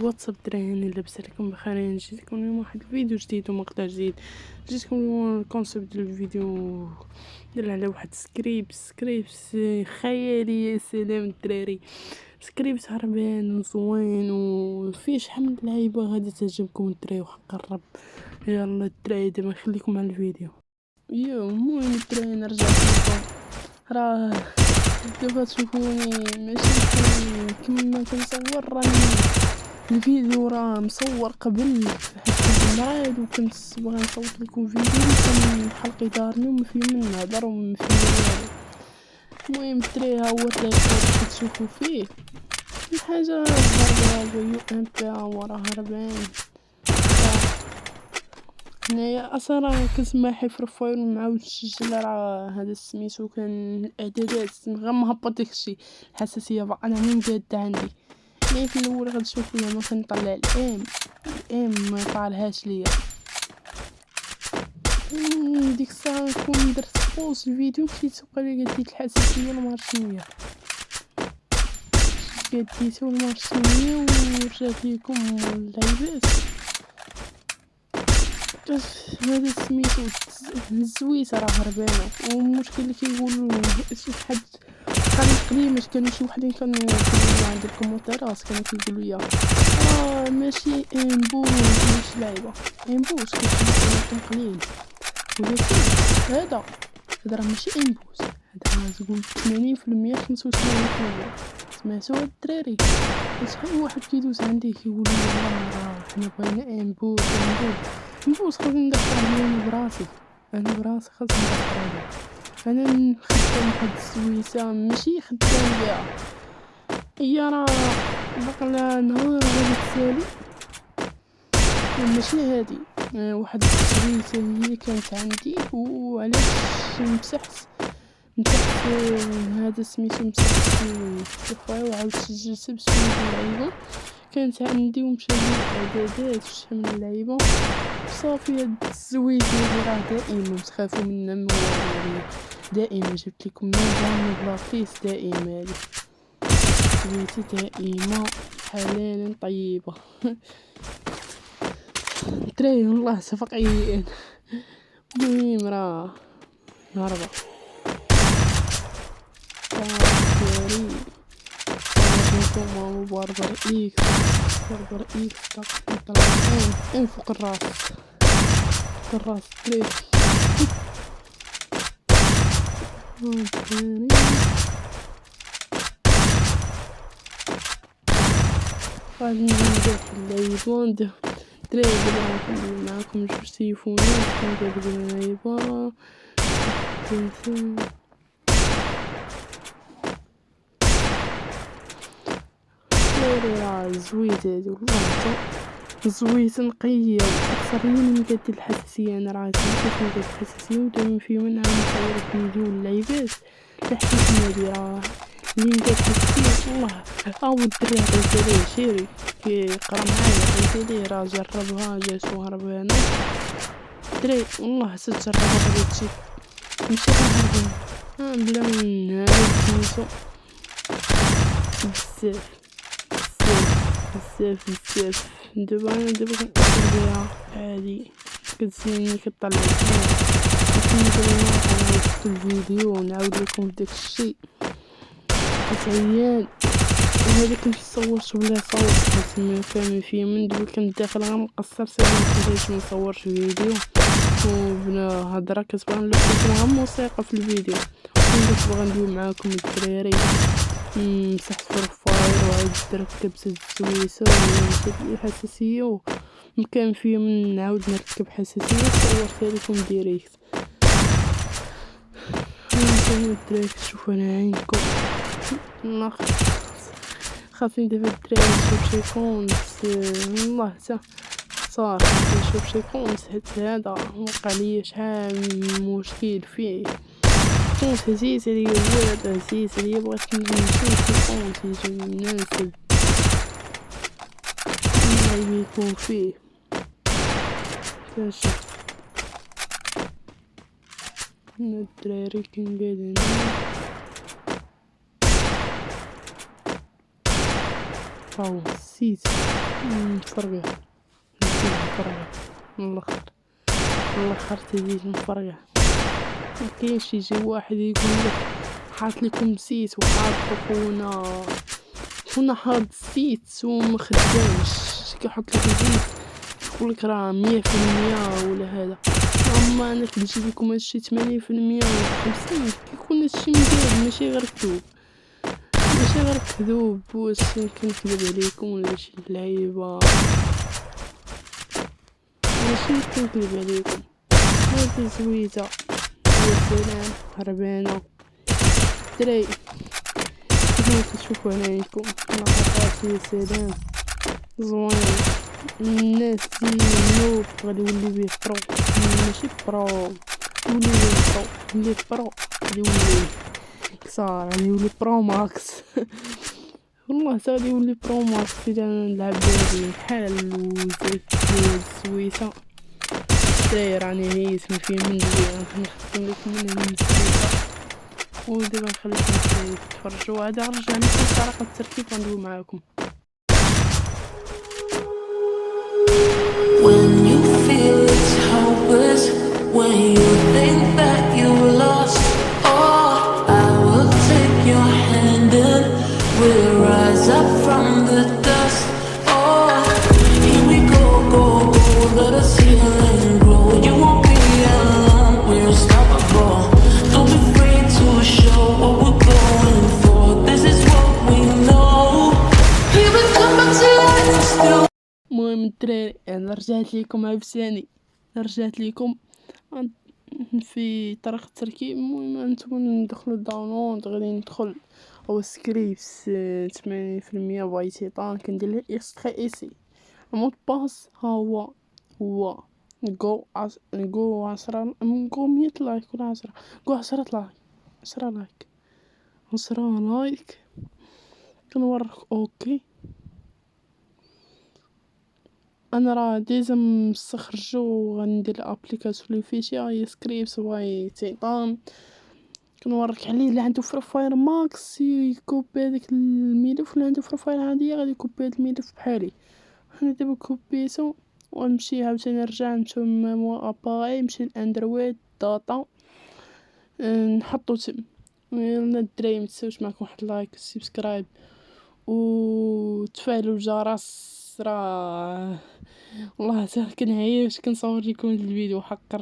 واتساب دراري، لاباس عليكم بخير؟ جيتكم اليوم واحد الفيديو جديد ومقطع جديد. جيتكم اليوم الكونسيبت ديال الفيديو ديال على واحد سكريبت خيالي. يا سلام الدراري، سكريبت هربان وزوين وفيه شحال من لعيبه غادي تعجبكم الدراري وحق الرب. يلا الدراري دابا نخليكم على الفيديو. المهم الدراري نرجع لكم، راه دابا تشوفوني ماشي كما كنصور، راني الفيديو راه مصور قبل حيت مريض وكنت باغي نصوت لكم فيديو كان حلقي دارني وما فيه من نهضر وما فيه والو. المهم الدراري ها هو الريكورد كتشوفوا فيه الحاجه هربانه ام بي وراه هربان. هنايا اصلا كنسمح في الفايل ونعاود نسجل، راه هذا سميتو كان الاعدادات غير مهبط داكشي الحساسيه بقى انا من قاده عندي. مي في الاول غتشوفوا لما كنطلع الام ما طالعهاش ليا. ديك الساعه نكون درت بوز الفيديو مشيت وقال لي ديت الحساسيه ولا ما عرفتش شنو هي ديتو ولا ما عرفتش شنو هي ورجعت لكم اللعيبات. هذا سميتو الزويته راه هربانه، والمشكل اللي كيقولوا شي حد قديم كانوا شي وحدين كانوا عند الكومونتيرات كانوا كيقولوا ليا ماشي امبو ماشي لعيبه امبوس كيكون قليل، ولكن هذا راه ماشي امبوس، هذا تقول 80% 85%. سمعتوا الدراري؟ شحال واحد كيدوز عندي كيقول لي راه حنا بغينا امبوس خاصني ندخل عليهم براسي، انا براسي خاصني ندخل عليهم. انا خدام واحد السويسه ماشي خدام بها، هي راه باقا نهار غادي تسالي ماشي هادي. واحد السويسه هي اللي كانت عندي وعلاش مسحت هذا سميتو مسحت الفايل وعاود سجلت باسم اللعيبه كانت عندي ومشى الاعدادات وشحال من لعيبه صافي. هاد الزويته اللي راه دائما تخافوا منها دائما جبت لكم من بلا فيس دائما هذه زويته دائما حلالا طيبه. دراري والله صفقيين. المهم راه هربا دراري نتوما باربر اكس طلعين فوق الراس دراري. غادي ندير اللعيبة دراري دابا غنكمل معاكم جوج تليفونات كندير اللعيبة دراري. راه زويت هادي والله زويت نقية واكثر من قد الحساسية. انا راه سمعت من قد الحساسية ودائما في من عم نصور فيديو اللعيبات لحسيت هادي راه اللي نقد الحساسية والله. الدري عطيتيه شيري كيقرا معايا عطيتيه راه جربها جاتو هربانة دري والله ستجربها غادي تجي ماشي غير هربانة بلا من هذا سميتو بزاف. دابا انا كنقدر بها عادي كتزيني كطلع في الفيديو ونعاود لكم داكشي عيان. هذا كنت صورت بلا صوت حيت كان فيه من دابا كنت داخل غير مقصر ساهل نصورش فيديو وبلا هضره كتبان لكم غير موسيقى في الفيديو. كنت باغا ندوي معاكم الدراري مسحت في الفايل وعاود ركبت السويسه ومشات لي الحساسيه ومكان فيه من نعاود نركب حساسيه صورتها لكم ديريكت. هانتوما الدراري كتشوفوا على عينكم الله خاصني دابا الدراري نشوف شي كونت والله حتى صافي نشوف شي كونت حيت هذا وقع ليا شحال من مشكل فيه كونت هزيت عليا الواد هزيت عليا بغيت نشوف شي كونت يجي مناسب الله يكون فيه كاش الدراري كي قاعدين هاهو نسيت نفرقع، نسيت نفرقع من الآخر تزيد نفرقع. مكاينش يجي واحد يقولك حاط ليكم زيت وحاطو خونا حاط الزيت ومخدامش، كيحط لك الزيت يقولك راه 100% ولا هذا، اما انا كنجيب لكم هادشي 80% ولا 50 كيكون هادشي مزيان، ماشي غير كذوب. واش كنكذب عليكم ولا شي لعيبه؟ ماشي كنكذب عليكم، هادي زويته يا سلام هربانه دراري. كيفما كتشوفوا عليكم لقطات يا سلام زوين. الناس نوب غادي يولي بيه برو، ماشي برو يولي بيه برو، اللي برو غادي يولي كثار، غادي يولي برو ماكس والله تا غادي يولي برو ماكس الا نلعب بهادي بحال وزيت السويسه. دراري راني عييت من فيه من دزيان، نخدم لكم من هنا من السويسه ودابا نخليكم تفرجوا. هذا رجعني في طريقه التركيب غندوي معاكم. When you feel it's hopeless, when you think that you lost all, I will take your hand and we'll rise up from the dust. Oh, here we go, go, go, let us heal and grow. You won't be alone, we're unstoppable. Don't be afraid to show what we're going for. This is what we know. Here we come back to life still. المهم الدراري انا رجعت ليكم في طريقة التركيب. المهم انتم ندخلوا الداونلود، غادي ندخل هو سكريبس 80% باي تيطان، كندير له اكستري المود باس هو جو 10 جو 100 لايك ولا 10 جو 10 لايك 10 لايك كنوريك اوكي. انا راه ديجا مستخرجو وغندير الابليكاسيون اللي فيها هي سكريبس باي تيطان. كنوريك عليه اللي عنده بروفايل ماكس يكوبي هذاك الملف، ولا عنده بروفايل عاديه غادي يكوبي هذا الملف بحالي. انا دابا كوبيتو ونمشي عاوتاني نرجع نمشيو ميمو اباي، نمشي لاندرويد داتا نحطو تم. يلا الدراري متساوش معكم واحد لايك سبسكرايب وتفعلوا الجرس. راه والله حتى كنعيش كنصور لكم هاد الفيديو حق